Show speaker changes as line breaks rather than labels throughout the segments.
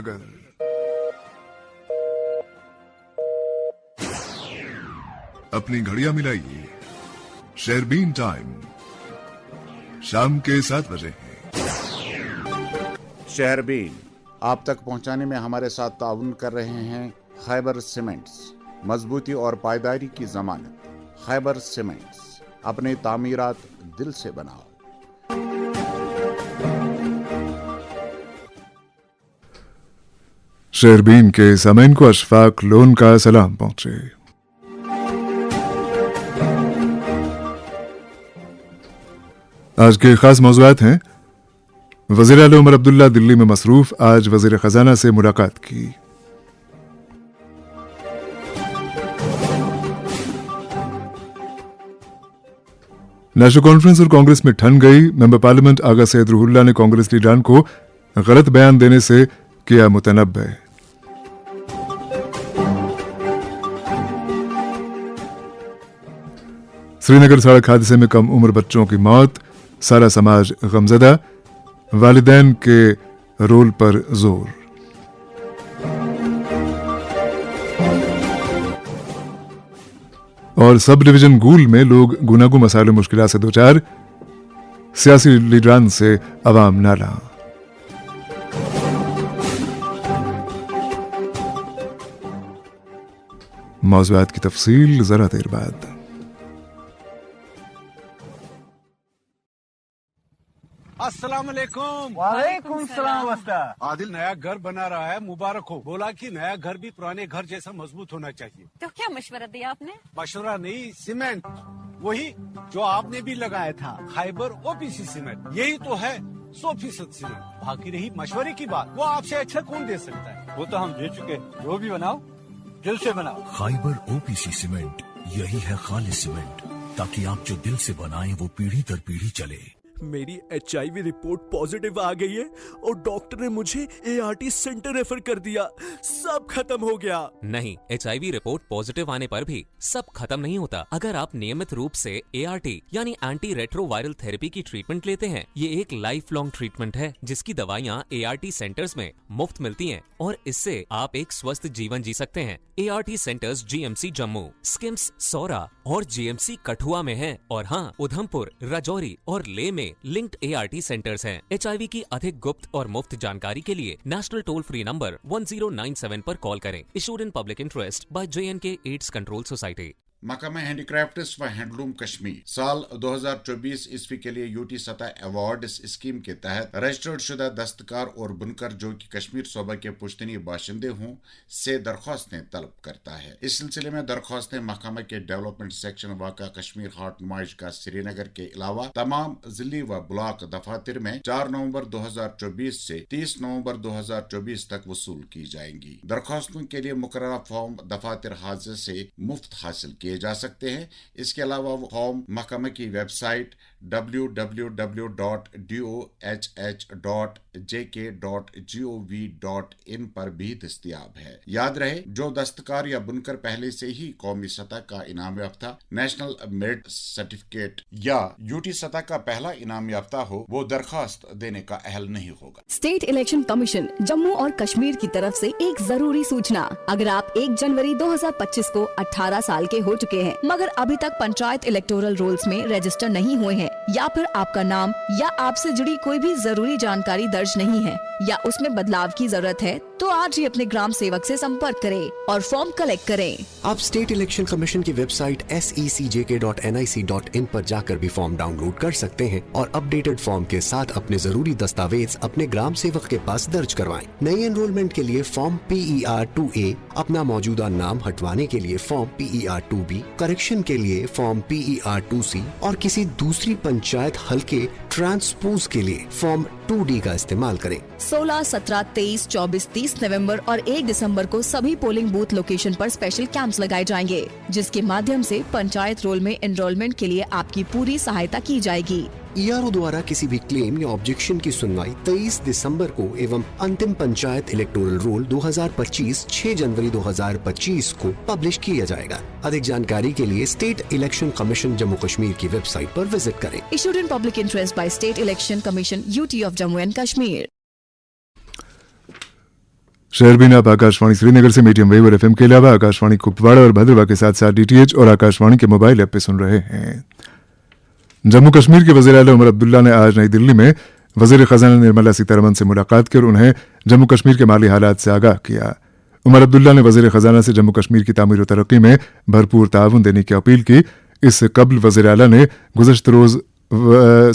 श्रीनगर। अपनी घड़ियां मिलाइए, शेरबीन टाइम शाम के 7 बजे है।
शेरबीन आप तक पहुंचाने में हमारे साथ ताउन कर रहे हैं खैबर सीमेंट्स, मजबूती और पायदारी की जमानत। खैबर सीमेंट्स, अपने तामीरात दिल से बनाओ।
शेरबीन के सामीन को अशफाक लोन का सलाम पहुंचे। आज के खास मौज़ूआत हैं। वज़ीर आला उमर अब्दुल्ला दिल्ली में मसरूफ, आज वज़ीर खजाना से मुलाकात की। नेशनल कॉन्फ्रेंस और कांग्रेस में ठन गई। मेंबर पार्लियामेंट आगा सैयद रूहुल्लाह ने कांग्रेस लीडरान को गलत बयान देने से किया मुतनब्बे। श्रीनगर सड़क हादसे में कम उम्र बच्चों की मौत, सारा समाज गमजदा, वालिदैन के रोल पर जोर। और सब डिवीजन गूल में लोग गुनागू मसाले मुश्किलात से दोचार, सियासी लीडरान से अवाम नाला। मौज़ूआत की तफसील जरा देर बाद।
अस्सलाम वालेकुम।
वालेकुम सलाम।
आदिल नया घर बना रहा है, मुबारक हो। बोला कि नया घर भी पुराने घर जैसा मजबूत होना चाहिए।
तो क्या मशवरा दिया आपने?
मशवरा नहीं, सीमेंट वही जो आपने भी लगाया था, खैबर ओपीसी सीमेंट। यही तो है 100% सीमेंट। बाकी रही मशवरे की बात, वो आपसे अच्छा कौन दे सकता है?
वो तो हम दे चुके। जो भी बनाओ दिल से बनाओ।
खैबर ओपीसी सीमेंट, यही है खालिस सीमेंट, ताकि आप जो दिल से बनाएं वो पीढ़ी दर पीढ़ी चले।
मेरी HIV रिपोर्ट पॉजिटिव आ गई है और डॉक्टर ने मुझे ART सेंटर रेफर कर दिया। सब खत्म हो गया।
नहीं, HIV रिपोर्ट पॉजिटिव आने पर भी सब खत्म नहीं होता। अगर आप नियमित रूप से ART यानी एंटी रेट्रोवायरल थेरेपी की ट्रीटमेंट लेते हैं, ये एक लाइफ लॉन्ग ट्रीटमेंट है जिसकी दवाइयाँ ART सेंटर्स में मुफ्त मिलती हैं और इससे आप एक स्वस्थ जीवन जी सकते हैं। ART centres GMC Jammu, SKIMS Soura और GMC कठुआ में हैं और हाँ, उधमपुर, राजौरी और ले में लिंक्ड ART सेंटर्स हैं। HIV की अधिक गुप्त और मुफ्त जानकारी के लिए नेशनल टोल फ्री नंबर 1097 पर कॉल करें। Issued in public interest bye JNK AIDS control society.
महकमा हैंडीक्राफ्ट्स व हैंडलूम कश्मीर साल 2024 ईस्वी के लिए यूटी सतह अवार्ड स्कीम के तहत रजिस्टर्ड शुदा दस्तकार और बुनकर जो कि कश्मीर सूबा के पुश्तनी बाशिंदे हों से दरख्वास्तें तलब करता है। इस सिलसिले में दरख्वास्तें महकमा के डेवलपमेंट सेक्शन वाक़ा कश्मीर हाट नुमाइश का श्रीनगर के अलावा तमाम जिली व ब्लॉक दफातर में 4 नवंबर 2024 से 30 नवंबर 2024 तक वसूल की जाएंगी। दरख्वास्तों के लिए मुकर्रर फॉर्म दफातर हाजिर से मुफ्त हासिल किए जा सकते हैं। इसके अलावा वो फॉर्म महकमे की वेबसाइट www.dohh.jk.gov.in पर भी दस्तयाब है। याद रहे, जो दस्तकार या बुनकर पहले से ही कौमी सतह का इनाम याफ्ता, नेशनल मेरिट सर्टिफिकेट या यूटी सतह का पहला इनाम याफ्ता हो, वो दरखास्त देने का अहल नहीं होगा।
स्टेट इलेक्शन कमीशन जम्मू और कश्मीर की तरफ से एक जरूरी सूचना। अगर आप 1 जनवरी 2025 को 18 साल के हो चुके हैं मगर अभी तक पंचायत इलेक्टोरल रोल्स में रजिस्टर नहीं हुए हैं या फिर आपका नाम या आपसे जुड़ी कोई भी जरूरी जानकारी दर्ज नहीं है या उसमें बदलाव की जरूरत है, तो आज ही अपने ग्राम सेवक से संपर्क करें और फॉर्म कलेक्ट करें।
आप स्टेट इलेक्शन कमीशन की वेबसाइट secjk.nic.in पर जाकर भी फॉर्म डाउनलोड कर सकते हैं और अपडेटेड फॉर्म के साथ अपने जरूरी दस्तावेज अपने ग्राम सेवक के पास दर्ज करवाएं। नई एनरोलमेंट के लिए फॉर्म PER 2A, अपना मौजूदा नाम हटवाने के लिए फॉर्म PER 2B, करेक्शन के लिए फॉर्म PER 2C और किसी दूसरी पंचायत हल्के ट्रांसपोज के लिए फॉर्म 2D का इस्तेमाल करें।
16, 17, 23, 24, 30 नवंबर और 1 दिसंबर को सभी पोलिंग बूथ लोकेशन पर स्पेशल कैंप्स लगाए जाएंगे, जिसके माध्यम से पंचायत रोल में एनरोलमेंट के लिए आपकी पूरी सहायता की जाएगी।
ERO द्वारा किसी भी क्लेम या ऑब्जेक्शन की सुनवाई 23 दिसंबर को एवं अंतिम पंचायत इलेक्टोरल रोल 2025 6 जनवरी 2025 को पब्लिश किया जाएगा। अधिक जानकारी के लिए state election commission Jammu Kashmir की वेबसाइट पर विजिट करें।
Issued in public interest by state election commission UT of Jammu and Kashmir.
शेरबीन आप आकाशवाणी श्रीनगर से मीडियम वेव और एफएम के अलावा आकाशवाणी कुपवाड़ा और भद्रवा के साथ साथ डीटीएच और आकाशवाणी के मोबाइल ऐप पे सुन रहे हैं। जम्मू कश्मीर के वज़ीर आला उमर अब्दुल्ला ने आज नई दिल्ली में वज़ीर ख़ज़ाना निर्मला सीतारमण से मुलाकात कर उन्हें जम्मू कश्मीर के माली हालात से आगाह किया। उमर अब्दुल्ला ने वज़ीर ख़ज़ाना से जम्मू कश्मीर की तामीर और तरक्की में भरपूर ताउन देने की अपील की। इससे कबल वज़ीर आला ने गुज़श्ता रोज़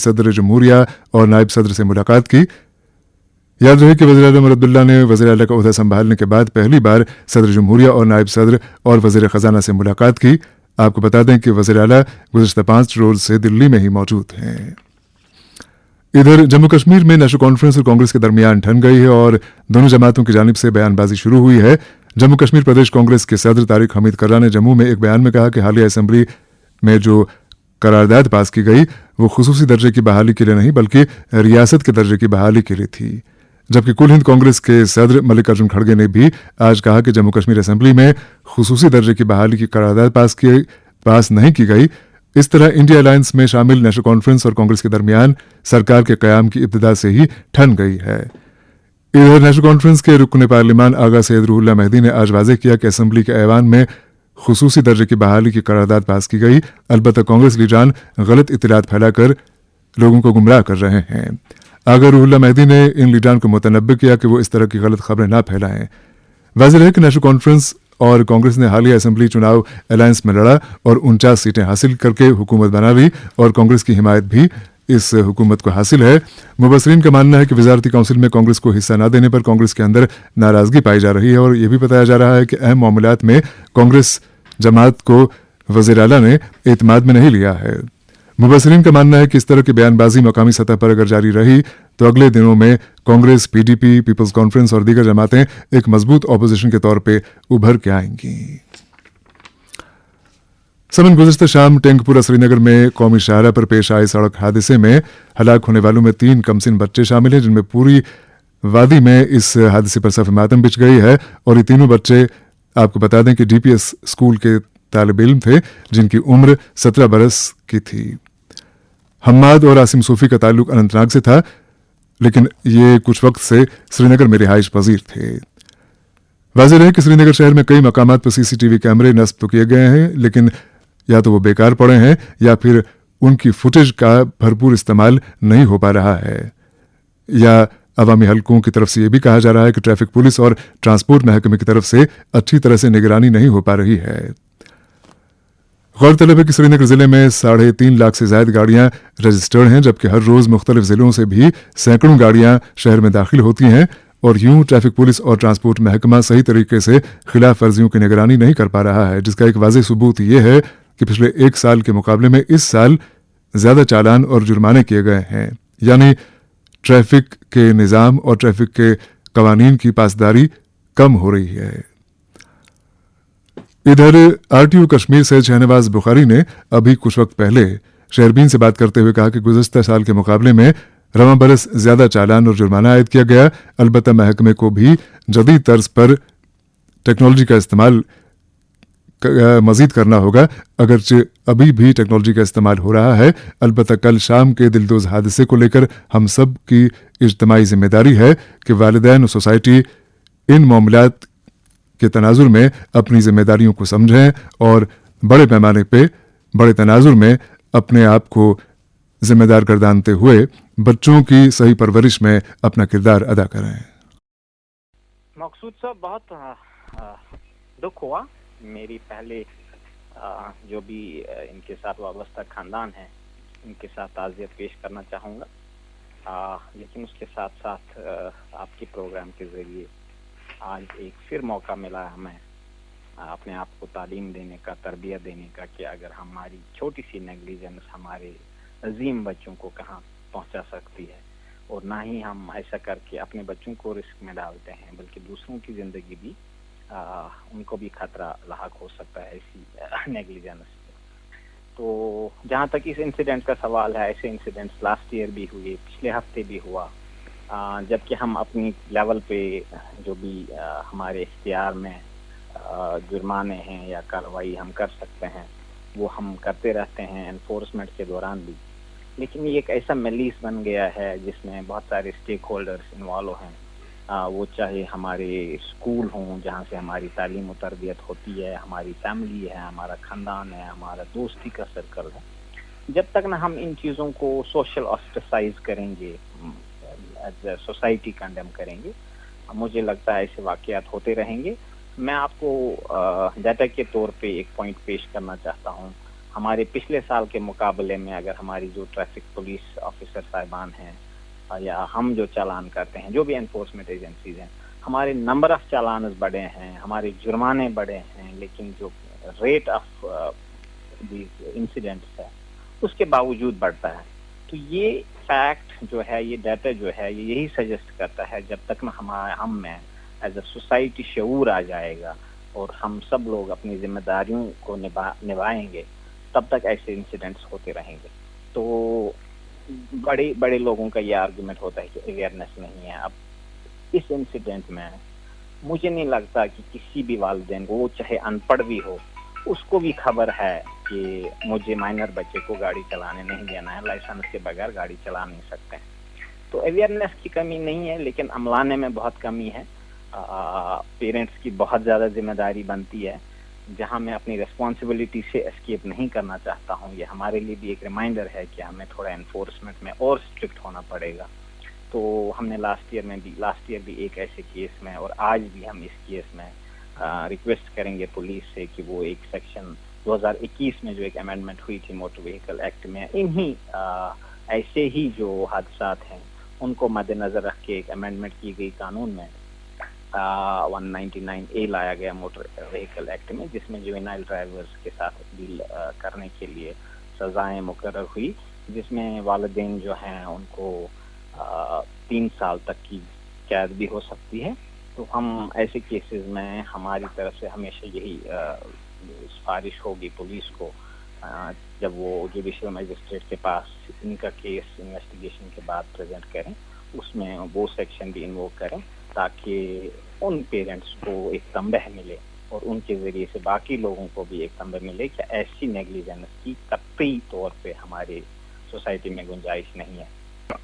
सदर जमहूरिया और नायब सदर से मुलाकात की। याद रहे कि वज़ीर आला उमर अब्दुल्ला ने वज़ीर आला का ओहदा संभालने के बाद पहली बार सदर जमहूरिया और नायब सदर और वज़ीर ख़ज़ाना से मुलाकात की। आपको बता दें कि वज़ीर आला गुज़श्ता 5 रोज़ से दिल्ली में ही मौजूद हैं। इधर जम्मू कश्मीर में नेशनल कॉन्फ्रेंस और कांग्रेस के दरमियान ठन गई है और दोनों जमातों की जानिब से बयानबाजी शुरू हुई है। जम्मू कश्मीर प्रदेश कांग्रेस के सदर तारिक हमीद कर्रा ने जम्मू में एक बयान में कहा कि हालिया असेंबली में जो करारदाद पास की गई वो खुसूसी दर्जे की बहाली के लिए नहीं बल्कि रियासत के दर्जे की बहाली के लिए थी। जबकि कुल हिंद कांग्रेस के सदर मल्लिकार्जुन खड़गे ने भी आज कहा कि जम्मू कश्मीर असेंबली में खुसूसी दर्जे की बहाली की करारदाद पास नहीं की गई। इस तरह इंडिया अलायंस में शामिल नेशनल कॉन्फ्रेंस और कांग्रेस के दरमियान सरकार के कयाम की इब्तिदा से ही ठन गई है। इधर नेशनल कॉन्फ्रेंस के रुकन पार्लिमान आगा सैयद रूहुल्लाह मेहदी ने आज वाज़ेह किया कि असेंबली के ऐवान में खुसूसी दर्जे की बहाली की करारदाद पास की गई। अलबत्ता कांग्रेस लीडरान गलत इत्तलात फैलाकर लोगों को गुमराह कर रहे हैं। आगा रूहुल्लाह मेहदी ने इन लीडरान को मुतनब्बे किया कि वो इस तरह की गलत खबरें ना फैलाएं। वाज़ेह है कि नेशनल कॉन्फ्रेंस और कांग्रेस ने हालिया असेंबली चुनाव अलायंस में लड़ा और 49 सीटें हासिल करके हुकूमत बना ली और कांग्रेस की हिमायत भी इस हुकूमत को हासिल है। मुबसरीन का मानना है कि वजारती काउंसिल में कांग्रेस को हिस्सा न देने पर कांग्रेस के अंदर नाराजगी पाई जा रही है और यह भी बताया जा रहा है कि अहम मामलात में कांग्रेस जमात को वज़ीर आला ने एतमाद में नहीं लिया है। मुबसरीन का मानना है कि इस तरह की बयानबाजी मकामी सतह पर अगर जारी रही तो अगले दिनों में कांग्रेस, पीडीपी, पीपल्स कॉन्फ्रेंस और दीगर जमातें एक मजबूत ऑपोजिशन के तौर पर उभर के आएंगी। समन गुज़श्ता शाम टेंकपुरा श्रीनगर में कौमी शाहरा पर पेश आए सड़क हादसे में हलाक होने वालों में 3 कमसिन बच्चे शामिल हैं, जिनमें पूरी वादी में इस हादसे पर सफ़े मातम बिछ गई है। और ये तीनों बच्चे आपको बता दें कि डीपीएस स्कूल के तालिब इल्म थे जिनकी उम्र 17 बरस की थी। हम्माद और आसिम सूफी का ताल्लुक अनंतनाग से था, लेकिन ये कुछ वक्त से श्रीनगर में रिहाइश पजीर थे। वाज़ेह है कि श्रीनगर शहर में कई मकामात पर सीसीटीवी कैमरे नस्ब तो किए गए हैं, लेकिन या तो वो बेकार पड़े हैं या फिर उनकी फुटेज का भरपूर इस्तेमाल नहीं हो पा रहा है, या अवामी हलकों की तरफ से यह भी कहा जा रहा है कि ट्रैफिक पुलिस और ट्रांसपोर्ट महकमे की तरफ से अच्छी तरह से निगरानी नहीं हो पा रही है। गौरतलब है कि श्रीनगर जिले में 3.5 लाख से ज्यादा गाड़ियां रजिस्टर्ड हैं, जबकि हर रोज मुख्तलिफ जिलों से भी सैकड़ों गाड़ियां शहर में दाखिल होती हैं और यूं ट्रैफिक पुलिस और ट्रांसपोर्ट महकमा सही तरीके से खिलाफ वर्जियों की निगरानी नहीं कर पा रहा है, जिसका एक वाज़ेह सबूत यह है कि पिछले 1 साल के मुकाबले में इस साल ज्यादा चालान और जुर्माने किए गए हैं, यानी ट्रैफिक के निज़ाम और ट्रैफिक के कवानीन की पासदारी कम हो रही है। इधर आरटीओ कश्मीर सैयद शहनवाज बुखारी ने अभी कुछ वक्त पहले शेरबीन से बात करते हुए कहा कि गुज़श्ता साल के मुकाबले में रवां बरस ज्यादा चालान और जुर्माना आयद किया गया। अलबत्ता महकमे को भी जदीद तर्ज पर टेक्नोलॉजी का इस्तेमाल मजीद करना होगा, अगरचे अभी भी टेक्नोलॉजी का इस्तेमाल हो रहा है। अलबत्ता कल शाम के दिलदोज हादसे को लेकर हम सब की इज्तिमाई जिम्मेदारी है कि वालिदैन और सोसाइटी इन मामलात के तनाजुर में अपनी जिम्मेदारियों को समझें और बड़े पैमाने पे बड़े तनाजुर में अपने आप को जिम्मेदार गर्दानते हुए बच्चों की सही परवरिश में अपना किरदार अदा करें।
मकसूद साहब, बहुत दुख हुआ। मेरी पहले जो भी इनके साथ वाबस्ता खानदान है इनके साथ ताज़ियत पेश करना चाहूँगा, लेकिन उसके साथ साथ आपके प्रोग्राम के ज़रिए आज एक फिर मौका मिला हमें अपने आप को तालीम देने का, तरबियत देने का कि अगर हमारी छोटी सी नेग्लिजेंस हमारे अजीम बच्चों को कहाँ पहुँचा सकती है, और ना ही हम ऐसा करके अपने बच्चों को रिस्क में डालते हैं बल्कि दूसरों की ज़िंदगी भी उनको भी खतरा लाहक हो सकता है ऐसी नेग्लिजेंस से। तो जहाँ तक इस इंसिडेंट का सवाल है, ऐसे इंसिडेंट्स लास्ट ईयर भी हुए, पिछले हफ्ते भी हुआ, जबकि हम अपनी लेवल पे जो भी हमारे इख्तियार में जुर्माने हैं या कार्रवाई हम कर सकते हैं वो हम करते रहते हैं एनफोर्समेंट के दौरान भी। लेकिन ये एक ऐसा मलीस बन गया है जिसमें बहुत सारे स्टेक होल्डर्स इन्वॉल्व हैं वो चाहे हमारे स्कूल हों जहाँ से हमारी तालीम और तरबियत होती है, हमारी फैमिली है, हमारा ख़ानदान है, हमारा दोस्ती का सर्कल है, जब तक ना हम इन चीज़ों को सोशल ऑस्ट्रेसाइज करेंगे, एज ए सोसाइटी कंडेम करेंगे, मुझे लगता है ऐसे वाक़यात होते रहेंगे। मैं आपको डाटा के तौर पे एक पॉइंट पेश करना चाहता हूँ। हमारे पिछले साल के मुकाबले में अगर हमारी जो ट्रैफिक पुलिस ऑफिसर साहिबान हैं या हम जो चालान करते हैं, जो भी एनफोर्समेंट एजेंसीज हैं, हमारे नंबर ऑफ चालान बढ़े हैं, हमारे जुर्माने बढ़े हैं, लेकिन जो रेट ऑफ दीज इंसिडेंट्स है उसके बावजूद बढ़ता है। तो ये फैक्ट जो है, ये डाटा जो है, ये यही सजेस्ट करता है जब तक ना हम में एज अ सोसाइटी शऊर आ जाएगा और हम सब लोग अपनी जिम्मेदारियों को निभाएंगे, तब तक ऐसे इंसिडेंट्स होते रहेंगे। तो बड़े बड़े लोगों का ये आर्गुमेंट होता है कि अवेयरनेस नहीं है। अब इस इंसिडेंट में मुझे नहीं लगता कि किसी भी वालिदैन को, वो चाहे अनपढ़ भी हो, उसको भी खबर है कि मुझे माइनर बच्चे को गाड़ी चलाने नहीं देना है, लाइसेंस के बगैर गाड़ी चला नहीं सकते हैं। तो अवेयरनेस की कमी नहीं है, लेकिन अमलाने में बहुत कमी है। पेरेंट्स की बहुत ज़्यादा जिम्मेदारी बनती है। जहां मैं अपनी रिस्पॉन्सिबिलिटी से एस्केप नहीं करना चाहता हूं, ये हमारे लिए भी एक रिमाइंडर है कि हमें थोड़ा एनफोर्समेंट में और स्ट्रिक्ट होना पड़ेगा। तो हमने लास्ट ईयर भी एक ऐसे केस में, और आज भी हम इस केस में रिक्वेस्ट करेंगे पुलिस से कि वो एक सेक्शन 2021 में जो एक अमेंडमेंट हुई थी मोटर व्हीकल एक्ट में, इन्हीं ऐसे ही जो हादसात हैं उनको मद्देनजर रख के एक अमेंडमेंट की गई कानून में 199A लाया गया मोटर व्हीकल एक्ट में, जिसमें जुवेनाइल ड्राइवर्स के साथ डील करने के लिए सजाएं मुकर्रर हुई, जिसमें वालिदैन जो हैं उनको 3 साल तक की कैद भी हो सकती है। तो हम ऐसे केसेस में हमारी तरफ से हमेशा यही सिफारिश होगी पुलिस को, जब वो जुडिशियल मजिस्ट्रेट के पास इनका केस इन्वेस्टिगेशन के बाद प्रेजेंट करें, उसमें वो सेक्शन भी इन्वोक करें ताकि उन पेरेंट्स को एक तंबह मिले और उनके जरिए से बाकी लोगों को भी एक तंबह मिले कि ऐसी नेग्लिजेंस की कतई तौर पे हमारे सोसाइटी में गुंजाइश नहीं है।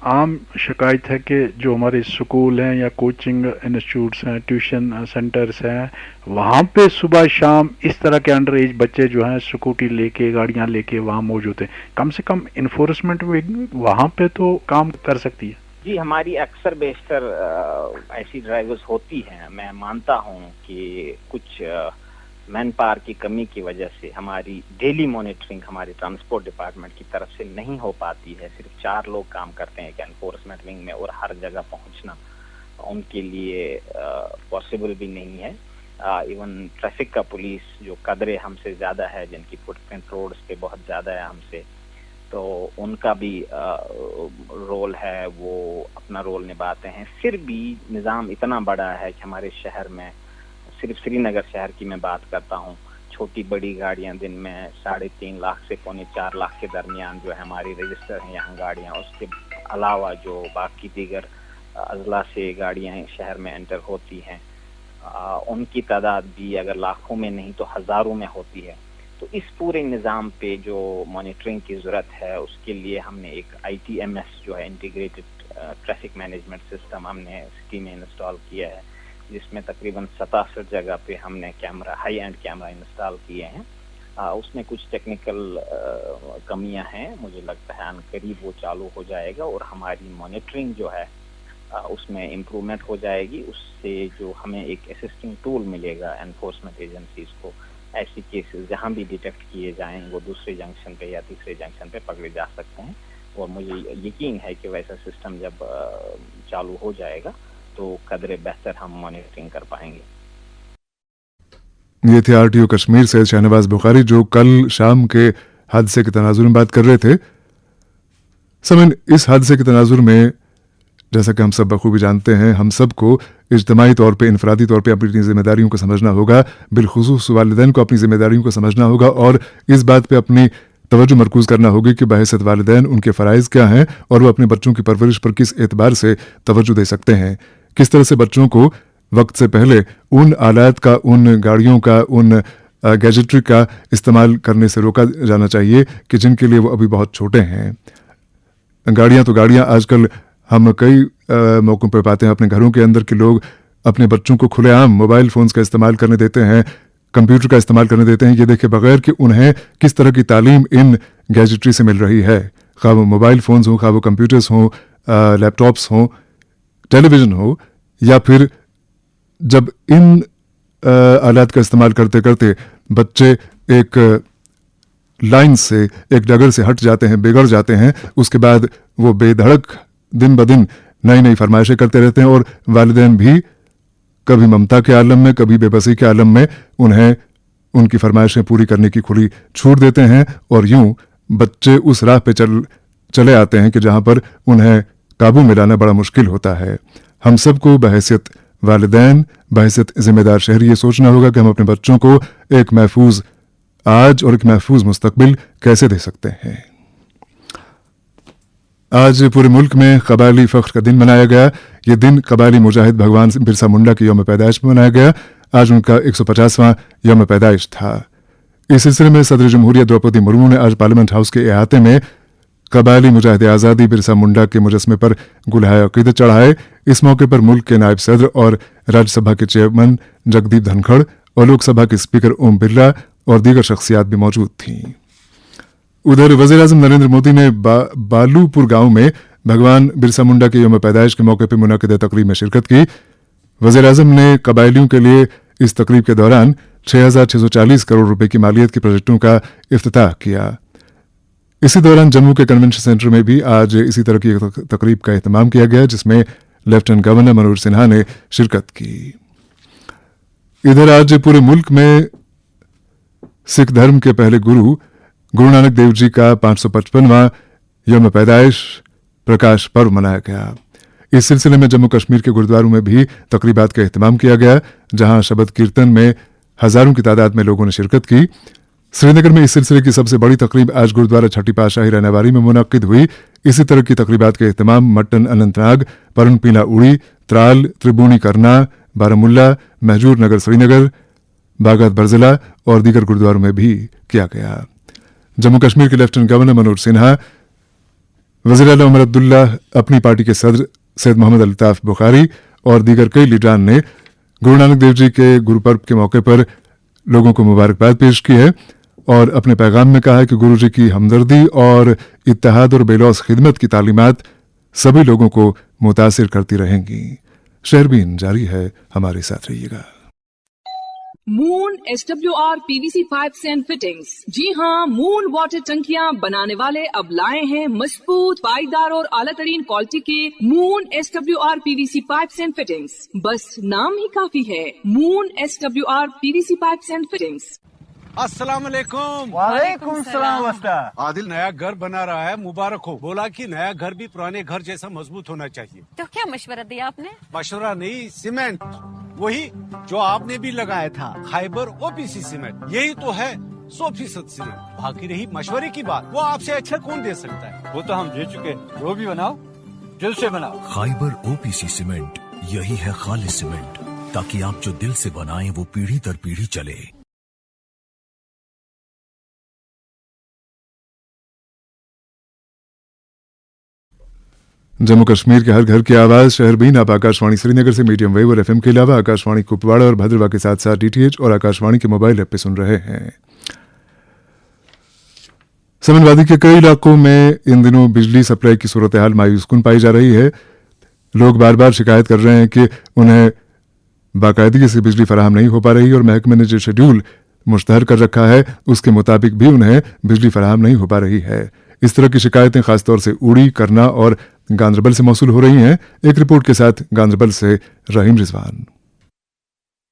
आम शिकायत है कि जो हमारे स्कूल हैं या कोचिंग इंस्टीट्यूट्स हैं, ट्यूशन सेंटर्स हैं, वहाँ पे सुबह शाम इस तरह के अंडर एज बच्चे जो हैं स्कूटी लेके, गाड़ियाँ लेके वहाँ मौजूद हैं। कम से कम इन्फोर्समेंट वहाँ पे तो काम कर सकती है।
जी, हमारी अक्सर बेशतर ऐसी ड्राइवर्स होती हैं। मैं मानता हूँ कि कुछ मैन पावर की कमी की वजह से हमारी डेली मॉनिटरिंग हमारे ट्रांसपोर्ट डिपार्टमेंट की तरफ से नहीं हो पाती है। सिर्फ 4 लोग काम करते हैं एनफोर्समेंट विंग में, और हर जगह पहुंचना उनके लिए पॉसिबल भी नहीं है। इवन ट्रैफिक का पुलिस जो कदरे हमसे ज़्यादा है, जिनकी फुटप्रिंट रोड्स पे बहुत ज़्यादा है हमसे, तो उनका भी रोल है, वो अपना रोल निभाते हैं। फिर भी निज़ाम इतना बड़ा है कि हमारे शहर में, सिर्फ श्रीनगर शहर की मैं बात करता हूँ, छोटी बड़ी गाड़ियाँ दिन में 3.5 लाख से 4 लाख के दरमियान जो है हमारी रजिस्टर हैं यहाँ गाड़ियाँ। उसके अलावा जो बाकी दीगर अजला से गाड़ियाँ शहर में एंटर होती हैं, उनकी तादाद भी अगर लाखों में नहीं तो हज़ारों में होती है। तो इस पूरे निज़ाम पे जो मॉनिटरिंग की ज़रूरत है, उसके लिए हमने एक ITMS जो है इंटीग्रेटेड ट्रैफिक मैनेजमेंट सिस्टम हमने सिटी में इंस्टॉल किया है, जिसमें तकरीबन 67 जगह पे हमने camera, high and camera install किए हैं। उसमें कुछ टेक्निकल कमियां हैं, मुझे लगता है अनकरीब वो चालू हो जाएगा और हमारी मॉनिटरिंग जो है उसमें इम्प्रूवमेंट हो जाएगी। उससे जो हमें एक असिस्टिंग टूल मिलेगा एनफोर्समेंट एजेंसीज को, ऐसी केसेस जहां भी डिटेक्ट किए जाएं वो दूसरे जंक्शन पे या तीसरे जंक्शन पे पकड़े जा सकते हैं। और मुझे यकीन है कि वैसा सिस्टम जब चालू हो जाएगा तो कदरे बेहतर हम मॉनिटरिंग कर पाएंगे।
ये थे RTO कश्मीर से शहनवाज बुखारी, जो कल शाम के हादसे के तनाजुर में बात कर रहे थे। समन, इस हादसे के तनाजुर में जैसा कि हम सब बखूबी जानते हैं, हम सबको इज्तिमाई तौर पे, इनफरादी तौर पे अपनी जिम्मेदारियों को समझना होगा। बिलखुसूस वालिदैन को अपनी जिम्मेदारियों को समझना होगा और इस बात पे अपनी तवज्जो मरकूज करना होगी कि बहैसियत वालिदैन उनके फ़राइज़ क्या हैं और वो अपने बच्चों की परवरिश पर किस एतबार से तवज्जो दे सकते हैं। किस तरह से बच्चों को वक्त से पहले उन आलात का, उन गाड़ियों का, उन गैजेट्री का इस्तेमाल करने से रोका जाना चाहिए कि जिनके लिए वो अभी बहुत छोटे हैं। गाड़ियाँ तो गाड़ियाँ, आजकल हम कई मौकों पर पाते हैं। अपने घरों के अंदर के लोग अपने बच्चों को खुलेआम मोबाइल फ़ोन्स का इस्तेमाल करने देते हैं, कंप्यूटर का इस्तेमाल करने देते हैं, ये देखे बगैर कि उन्हें किस तरह की तालीम इन गैजेट्री से मिल रही है। खा वो मोबाइल फ़ोन्स हों, खा वो कंप्यूटर्स हों, लैपटॉप्स हों, टेलीविज़न हो, या फिर जब इन आलात का इस्तेमाल करते करते बच्चे एक लाइन से, एक डगर से हट जाते हैं, बिगड़ जाते हैं, उसके बाद वो बेधड़क दिन ब दिन नई नई फरमाइशें करते रहते हैं और वालिदैन भी कभी ममता के आलम में, कभी बेबसी के आलम में उन्हें उनकी फरमाइशें पूरी करने की खुली छूट देते हैं और यूं बच्चे उस राह पे चले आते हैं कि जहां पर उन्हें काबू में लाना बड़ा मुश्किल होता है। हम सबको बहैसियत वालिदैन, बहैसियत जिम्मेदार शहरी ये सोचना होगा कि हम अपने बच्चों को एक महफूज आज और एक महफूज मुस्तकबिल कैसे दे सकते हैं। आज पूरे मुल्क में कबायली फ़ख्र का दिन मनाया गया। ये दिन कबायली मुजाहिद भगवान बिरसा मुंडा की यौम पैदाइश में मनाया गया। आज उनका 150वां यौम पैदाइश था। इस सिलसिले में सदर जमहूरिया द्रौपदी मुर्मू ने आज पार्लियामेंट हाउस के अहाते में कबायली मुजाहिद आज़ादी बिरसा मुंडा के मुजस्मे पर गुलहाए अक़ीदत चढ़ाए। इस मौके पर मुल्क के नायब सदर और राज्यसभा के चेयरमैन जगदीप धनखड़ और लोकसभा के स्पीकर ओम बिरला और दीगर शख्सियात भी मौजूद थीं। उधर वज़ीर-ए-आज़म नरेंद्र मोदी ने बालूपुर गांव में भगवान बिरसा मुंडा के यौम पैदाइश के मौके पर मुनाकिदा तकरीब में शिरकत की। वज़ीर-ए-आज़म ने कबायलियों के लिए इस तकरीब के दौरान 6,640 करोड़ रुपए की मालियत के प्रोजेक्टों का इफ्तिताह किया। इसी दौरान जम्मू के कन्वेंशन सेंटर में भी आज इसी तरह की एक तकरीब का एहतमाम किया गया, जिसमें लेफ्टिनेंट गवर्नर मनोज सिन्हा ने शिरकत की। इधर आज पूरे मुल्क में सिख धर्म के पहले गुरु नानक देव जी का 555वां यौम पैदाइश प्रकाश पर्व मनाया गया। इस सिलसिले में जम्मू कश्मीर के गुरुद्वारों में भी तकरीबात का एहतमाम किया गया, जहां शबद कीर्तन में हजारों की तादाद में लोगों ने शिरकत की। श्रीनगर में इस सिलसिले की सबसे बड़ी तकरीब आज गुरुद्वारा छठी पातशाही रहनेवारी में मुनक्किद हुई। इसी तरह की तकरीबात के एहतमाम मट्टन अनंतनाग, परनपीला उड़ी, त्राल, त्रिबूनी करना, बारामुल्ला, महजूर नगर श्रीनगर, बागत बरजिला और दीगर गुरुद्वारों में भी किया गया। जम्मू कश्मीर के लेफ्टिनेंट गवर्नर मनोज सिन्हा, वज़ीर आला उमर अब्दुल्ला, अपनी पार्टी के सदर सैयद मोहम्मद अल्ताफ बुखारी और दीगर कई लीडरान ने गुरु नानक देव जी के गुरुपर्व के मौके पर लोगों को मुबारकबाद पेश की है और अपने पैगाम में कहा है कि गुरु जी की हमदर्दी और इत्तेहाद और बेलौस खिदमत की तालीमात सभी लोगों को मुतासिर करती रहेंगी। शहरबीन जारी है, हमारे साथ रहिएगा।
Moon SWR PVC pipes and fittings. जी हाँ, मून वाटर टंकियां बनाने वाले अब लाए हैं मजबूत, पाईदार और आला तरीन क्वालिटी के moon SWR PVC pipes and fittings. बस नाम ही काफी है, moon SWR PVC pipes and fittings.
अस्सलाम वालेकुम।
वालेकुम सलाम।
आदिल नया घर बना रहा है, मुबारक हो। बोला कि नया घर भी पुराने घर जैसा मजबूत होना चाहिए।
तो क्या मशवरा दिया आपने?
मशवरा नहीं, सीमेंट वही जो आपने भी लगाया था, फाइबर OPC सीमेंट। यही तो है 100% सीमेंट। बाकी रही मशवरे की बात, वो आपसे अच्छा कौन दे सकता है?
वो तो हम दे चुके। जो भी बनाओ दिल से बनाओ।
खाइबर OPC सीमेंट, यही है खालिस सीमेंट, ताकि आप जो दिल से बनाएं वो पीढ़ी दर पीढ़ी चले।
जम्मू कश्मीर के हर घर की आवाज शहरबीन आप आकाशवाणी श्रीनगर से मीडियम वेव और FM के अलावा आकाशवाणी कुपवाड़ा और भद्रवा के साथ साथ DTH और आकाशवाणी के मोबाइल ऐप पे सुन रहे हैं। समनवादी के कई इलाकों में इन दिनों बिजली सप्लाई की सूरत हाल मायूसकुन पाई जा रही है। लोग बार बार शिकायत कर रहे हैं कि उन्हें बाकायदगी से बिजली फराहम नहीं हो पा रही और महकमे ने जो शेड्यूल मुश्तहर कर रखा है उसके मुताबिक भी उन्हें बिजली फराहम नहीं हो पा रही है। इस तरह की शिकायतें खासतौर से उड़ी, करना और गांधरबल से मौसूल हो रही हैं। एक रिपोर्ट के साथ गांधरबल से रहीम रिजवान।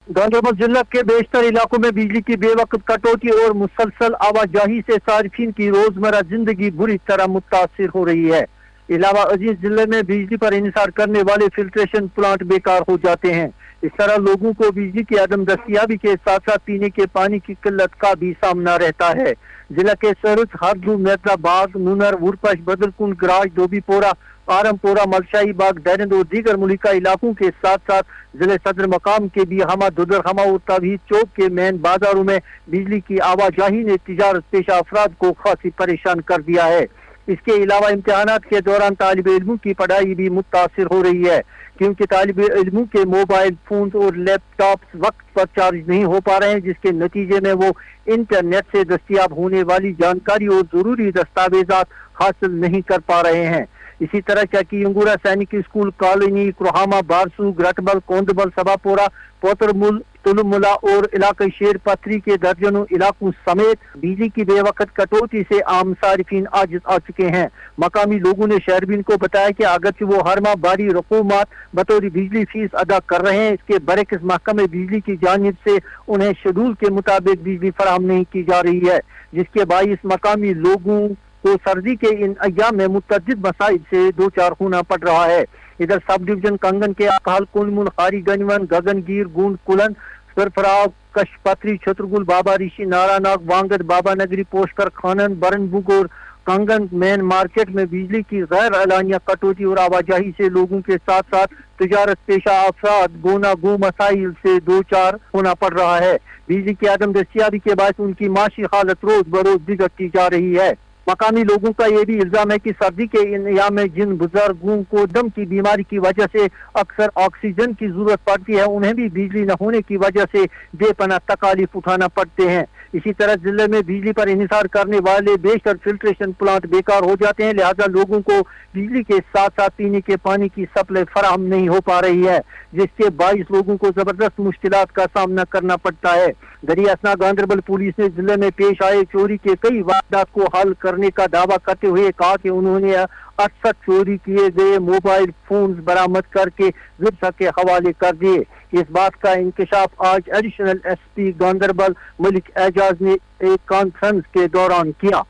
गांधरबल जिला के बेशतर इलाकों में बिजली की बेवकूफ कटौती और मुसलसल आवाजाही से सार्फिन की रोजमर्रा जिंदगी बुरी तरह मुतासिर हो रही है। इलावा अजीज जिले में बिजली पर इंहिसार करने वाले फिल्ट्रेशन प्लांट बेकार हो जाते हैं। इस तरह लोगों को बिजली की अदम दस्तियाबी के साथ साथ पीने के पानी की किल्लत का भी सामना रहता है। जिला के सरस, हरदू, मैदराबाग, नूनर, वुरपश, बदरकुंड, गराज, धोबीपोरा, आरमपोरा, मलशाही बाग, दैरंद और दीगर मुलिका इलाकों के साथ साथ जिले सदर मकाम के भी हमा, दुदर हमा और तवीज चौक के मेन बाजारों में बिजली की आवाजाही ने तिजारत पेशा अफराद को खासी परेशान कर दिया है। इसके अलावा इम्तिहानात के दौरान तालिब इल्मों की पढ़ाई भी मुतासिर हो रही है, क्योंकि तालिब इल्मों के मोबाइल फोन और लैपटॉप्स वक्त पर चार्ज नहीं हो पा रहे हैं, जिसके नतीजे में वो इंटरनेट से दस्तियाब होने वाली जानकारी और जरूरी दस्तावेजात हासिल नहीं कर पा रहे हैं। इसी तरह चकी यंगूरा सैनिक स्कूल कॉलोनी, कुरहामा, बारसू, ग्रटबल, कोंदबल, सभापोरा, पोतरमुल, तुलमुला और इलाके शेर पथरी के दर्जनों इलाकों समेत बिजली की बेवकत कटौती से आम सारिफीन आजिज आ चुके हैं। मकामी लोगों ने शहरबीन को बताया कि अगरचे वो हर माह बारी रकूमत बतौर बिजली फीस अदा कर रहे हैं, इसके बरक्स महकमे बिजली की जानिब से उन्हें शेड्यूल के मुताबिक बिजली फराहम नहीं की जा रही है, जिसके बाइस मकामी लोगों को सर्दी के इन अय्याम में मुतअद्दिद मसाइल से दो चार होना पड़ रहा है। इधर सब डिवीजन कंगन के अकाल कुलमुल, खारी गंजवन, गगनगीर, गुंड, कुलन, सरफराव, कशपत्री, छतरगुल, बाबा ऋषि, नारानाग, वांगद, बाबा नगरी, पोस्टर, खानन, बरनबुग और कंगन मेन मार्केट में बिजली की गैर एलानिया कटौती और आवाजाही से लोगों के साथ साथ तिजारत पेशा अफराद गोना गो मसाइल से दो चार होना पड़ रहा है। बिजली की आदम दस्तियाबी के बाद उनकी माशी हालत रोज बरोज बिगड़ती जा रही है। मकामी लोगों का ये भी इल्जाम है कि सर्दी के इन अय्याम में जिन बुजुर्गों को दम की बीमारी की वजह से अक्सर ऑक्सीजन की जरूरत पड़ती है, उन्हें भी बिजली न होने की वजह से बेपनाह तकालीफ उठाना पड़ते हैं। इसी तरह जिले में बिजली पर इन्हिसार करने वाले बेशतर फिल्ट्रेशन प्लांट बेकार हो जाते हैं, लिहाजा लोगों को बिजली के साथ साथ पीने के पानी की सप्लाई फराहम नहीं हो पा रही है, जिसके बाईस लोगों को जबरदस्त मुश्किलात का सामना करना पड़ता है। दरियासना गांधरबल पुलिस ने जिले में पेश आए चोरी के कई वारदात को हल करने का दावा करते हुए कहा कि उन्होंने 68 चोरी किए गए मोबाइल फोन बरामद करके जिब्सा के हवाले कर दिए। इस बात का इंकशाफ आज एडिशनल एसपी गांधरबल मलिक एजाज ने एक कॉन्फ्रेंस के दौरान किया।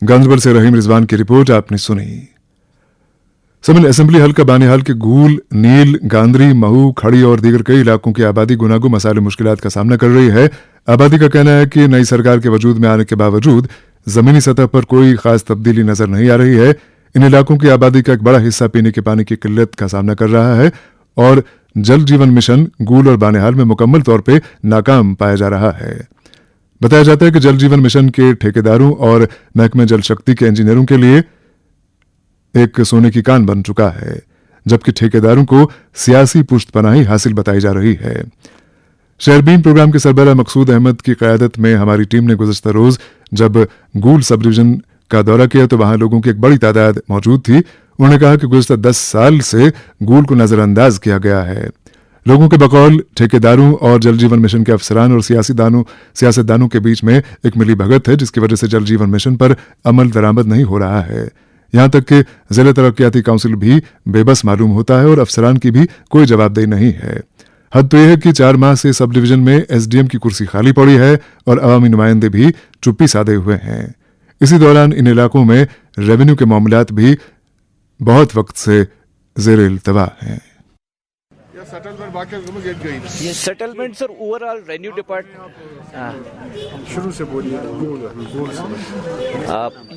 गांधरबल से रहीम रिजवान की रिपोर्ट आपने सुनी। समन असेंबली हल्का बानिहाल के गूल, नील, गांधरी, महू, खड़ी और दीगर कई इलाकों की आबादी गुनागो मसाले मुश्किलात का सामना कर रही है। आबादी का कहना है कि नई सरकार के वजूद में आने के बावजूद जमीनी सतह पर कोई खास तब्दीली नजर नहीं आ रही है। इन इलाकों की आबादी का एक बड़ा हिस्सा पीने के पानी की किल्लत का सामना कर रहा है और जल जीवन मिशन गूल और बानिहाल में मुकम्मल तौर पर नाकाम पाया जा रहा है। बताया जाता है कि जल जीवन मिशन के ठेकेदारों और महकमे जल शक्ति के इंजीनियरों के लिए एक सोने की कान बन चुका है, जबकि ठेकेदारों को सियासी पुष्टपनाही हासिल बताई जा रही है। शहरबीन प्रोग्राम के सरबराह मकसूद अहमद की क़यादत में हमारी टीम ने गुज़श्ता रोज जब गूल सब डिवीजन का दौरा किया तो वहां लोगों की एक बड़ी तादाद मौजूद थी। उन्होंने कहा कि गुज़श्ता 10 साल से गूल को नजरअंदाज किया गया है। लोगों के बकौल ठेकेदारों और जल जीवन मिशन के अफसरान और सियासतदानों के बीच में एक मिली भगत है, जिसकी वजह से जल जीवन मिशन पर अमल दरामद नहीं हो रहा है। यहां तक कि जिला तरक्याती काउंसिल भी बेबस मालूम होता है और अफसरान की भी कोई जवाबदेही नहीं है। हद तो यह है कि 4 माह से सब डिवीजन में एसडीएम की कुर्सी खाली पड़ी है और अवामी नुमाइंदे भी चुप्पी साधे हुए हैं। इसी दौरान इन इलाकों में रेवेन्यू के मामलात भी बहुत वक्त से ज़ेर इल्तवा हैं।
ये settlement sir overall revenue department
शुरू से बोलिए।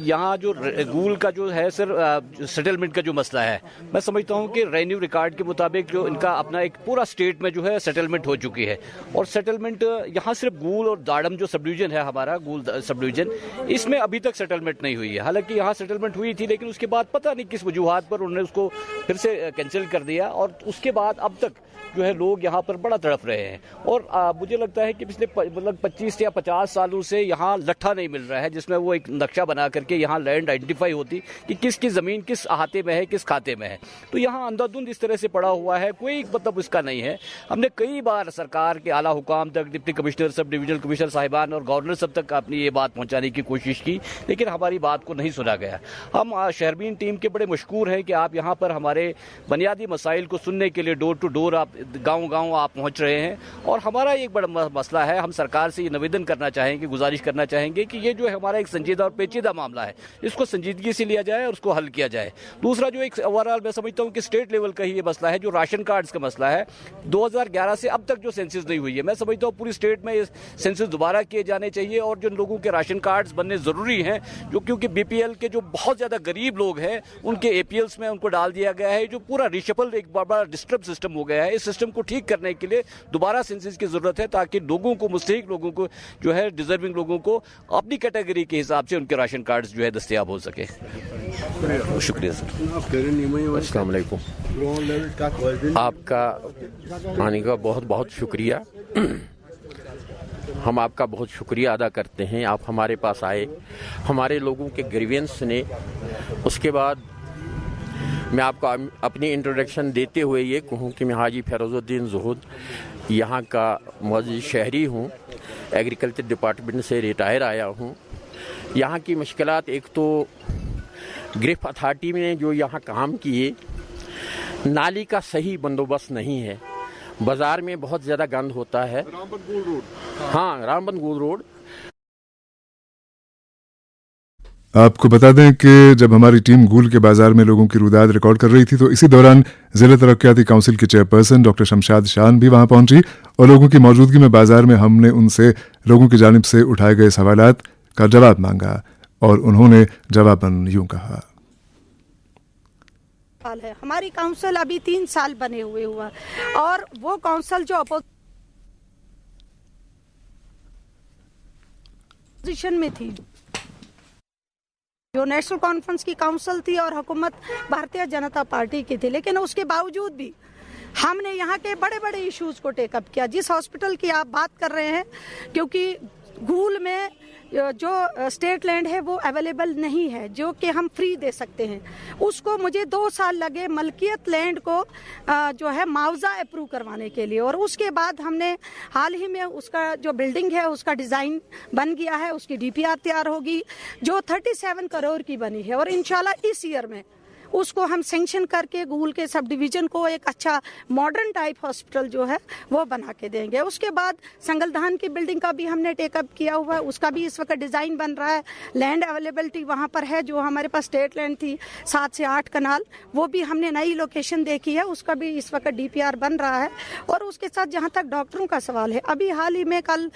यहाँ जो गूल का जो है सर सेटलमेंट का जो मसला है, मैं समझता हूँ कि रेवेन्यू रिकॉर्ड के मुताबिक जो इनका अपना एक पूरा स्टेट में जो है सेटलमेंट हो चुकी है और सेटलमेंट यहाँ सिर्फ गूल और दाड़म जो सब डिवीजन है हमारा गूल सब डिवीजन, इसमें अभी तक सेटलमेंट नहीं हुई है। हालांकि यहाँ सेटलमेंट हुई थी लेकिन उसके बाद पता नहीं किस वजूहात पर उन्होंने उसको फिर से कैंसिल कर दिया और उसके बाद अब तक जो है लोग यहाँ पर बड़ा तड़प रहे हैं। और मुझे लगता है कि पिछले मतलब 25 या 50 सालों से यहाँ लट्ठा नहीं मिल रहा है जिसमें वो एक नक्शा बना करके यहाँ लैंड आइडेंटिफाई होती कि किसकी ज़मीन किस अहाते में है, किस खाते में है। तो यहाँ अंधाधुंध इस तरह से पड़ा हुआ है, कोई मतलब इसका नहीं है। हमने कई बार सरकार के आला हुकाम तक, deputy commissioner, sub divisional commissioner साहिबान और गवर्नर सब तक अपनी ये बात पहुँचाने की कोशिश की, लेकिन हमारी बात को नहीं सुना गया। हम शहरबीन टीम के बड़े मशकूर हैं कि आप यहाँ पर हमारे बुनियादी मसाइल को सुनने के लिए डोर टू डोर आप गांव-गांव आप पहुंच रहे हैं। और हमारा एक बड़ा मसला है, हम सरकार से ये निवेदन करना चाहेंगे, गुजारिश करना चाहेंगे कि ये जो है हमारा एक संजीदा और पेचीदा मामला है, इसको संजीदगी से लिया जाए और उसको हल किया जाए। दूसरा जो एक ओवरऑल मैं समझता हूँ कि स्टेट लेवल का ही ये मसला है, जो राशन कार्ड्स का मसला है। 2011 से अब तक जो सेंसस नहीं हुई है, मैं समझता हूँ पूरी स्टेट में सेंसस दोबारा किए जाने चाहिए और जिन लोगों के राशन कार्ड्स बनने ज़रूरी हैं, जो क्योंकि बीपीएल के जो बहुत ज़्यादा गरीब लोग हैं उनके एपीएल्स में उनको डाल दिया गया है। जो पूरा रिशफल एक बड़ा डिस्टर्ब सिस्टम हो गया है, इस सिस्टम को ठीक करने के लिए दोबारा सेंसस की ज़रूरत है, ताकि लोगों को, मुस्तहिक लोगों को जो है, डिजर्विंग लोगों को अपनी कैटेगरी के हिसाब से उनके राशन कार्ड जो है दस्तयाब हो सके। शुक्रिया सर।
अस्सलाम वालेकुम। आपका आने का बहुत बहुत शुक्रिया। हम आपका बहुत शुक्रिया अदा करते हैं, आप हमारे पास आए, हमारे लोगों के ग्रीवेंस ने। उसके बाद मैं आपको अपनी इंट्रोडक्शन देते हुए ये कहूँ कि मैं हाजी फ़ैरोज़ुद्दीन ज़ुहूद यहाँ का मौजूद शहरी हूँ, एग्रीकल्चर डिपार्टमेंट से रिटायर आया हूँ। यहाँ की मुश्किलात, एक तो ग्रिफ अथॉरिटी में जो यहाँ काम किए, नाली का सही बंदोबस्त नहीं है, बाजार में बहुत ज़्यादा गंद होता है। हाँ, रामबन गोल रोड।
आपको बता दें कि जब हमारी टीम गूल के बाजार में लोगों की रुदाद रिकॉर्ड कर रही थी, तो इसी दौरान जिला तरक्याती काउंसिल की चेयरपर्सन डॉक्टर शमशाद शान भी वहां पहुंची और लोगों की मौजूदगी में बाजार में हमने उनसे लोगों की जानिब से उठाए गए सवालात का जवाब मांगा और उन्होंने जवाबन यूं कहा।
है हमारी काउंसिल अभी 3 साल बने हुए हुआ, और वो काउंसिल जो अपोजिशन में थी, जो नेशनल कॉन्फ्रेंस की काउंसिल थी और हुकूमत भारतीय जनता पार्टी की थी, लेकिन उसके बावजूद भी हमने यहाँ के बड़े बड़े इश्यूज को टेकअप किया। जिस हॉस्पिटल की आप बात कर रहे हैं, क्योंकि गूल में जो स्टेट लैंड है वो अवेलेबल नहीं है जो कि हम फ्री दे सकते हैं, उसको मुझे 2 साल लगे मलकियत लैंड को जो है मुआवजा अप्रूव करवाने के लिए। और उसके बाद हमने हाल ही में उसका जो बिल्डिंग है उसका डिज़ाइन बन गया है, उसकी DPR तैयार होगी जो 37 करोड़ की बनी है, और इंशाल्लाह इस ईयर में उसको हम सेंक्शन करके गूल के सब डिवीजन को एक अच्छा मॉडर्न टाइप हॉस्पिटल जो है वो बना के देंगे। उसके बाद संगलधान की बिल्डिंग का भी हमने टेकअप किया हुआ है, उसका भी इस वक्त डिज़ाइन बन रहा है। लैंड अवेलेबिलिटी वहाँ पर है, जो हमारे पास स्टेट लैंड थी 7 से 8 कनाल, वो भी हमने नई लोकेशन देखी है, उसका भी इस वक्त DPR बन रहा है। और उसके साथ जहाँ तक डॉक्टरों का सवाल है, अभी हाल ही में कल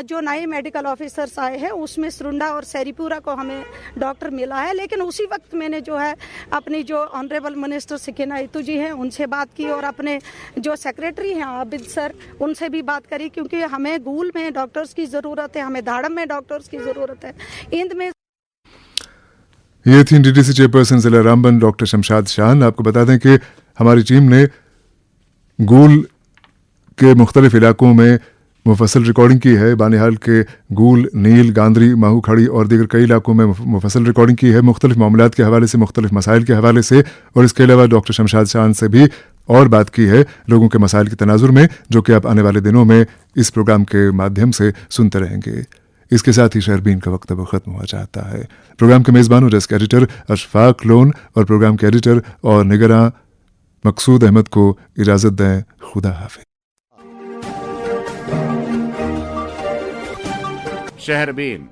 जो नए मेडिकल ऑफिसर्स आए हैं उसमें सरुंडा और सैरीपुरा को हमें डॉक्टर मिला है, लेकिन उसी वक्त मैंने जो है अपनी जो ऑनरेबल मिनिस्टर सकीना इतू जी हैं उनसे बात की और अपने जो सेक्रेटरी हैं आबिद सर उनसे भी बात करी, क्योंकि हमें गूल में डॉक्टर्स की ज़रूरत है, हमें धाड़म में डॉक्टर्स की ज़रूरत है। इंद में
ये थी DTC चेयरपर्सन जिला रामबन डॉक्टर शमशाद शान। आपको बता दें कि हमारी टीम ने गूल के मुख्तलिफ इलाकों में मुफसल रिकॉर्डिंग की है। बानिहाल के गूल, नील, गांधरी, माहू खड़ी और दीगर कई इलाकों में मुफसल रिकॉर्डिंग की है, मुख्तलिफ मामलात के हवाले से, मुख्तलिफ मसाइल के हवाले से। और इसके अलावा डॉक्टर शमशाद शान से भी और बात की है लोगों के मसाइल के तनाजुर में, जो कि आप आने वाले दिनों में इस प्रोग्राम के माध्यम से सुनते रहेंगे। इसके साथ ही शहरबीन का वक्त अब खत्म हो जाता है। प्रोग्राम के मेज़बान डेस्क एडिटर अशफाक लोन और प्रोग्राम के एडिटर और निगरां मकसूद अहमद को इजाज़त दें। खुदा हाफिज़।
शहरबीन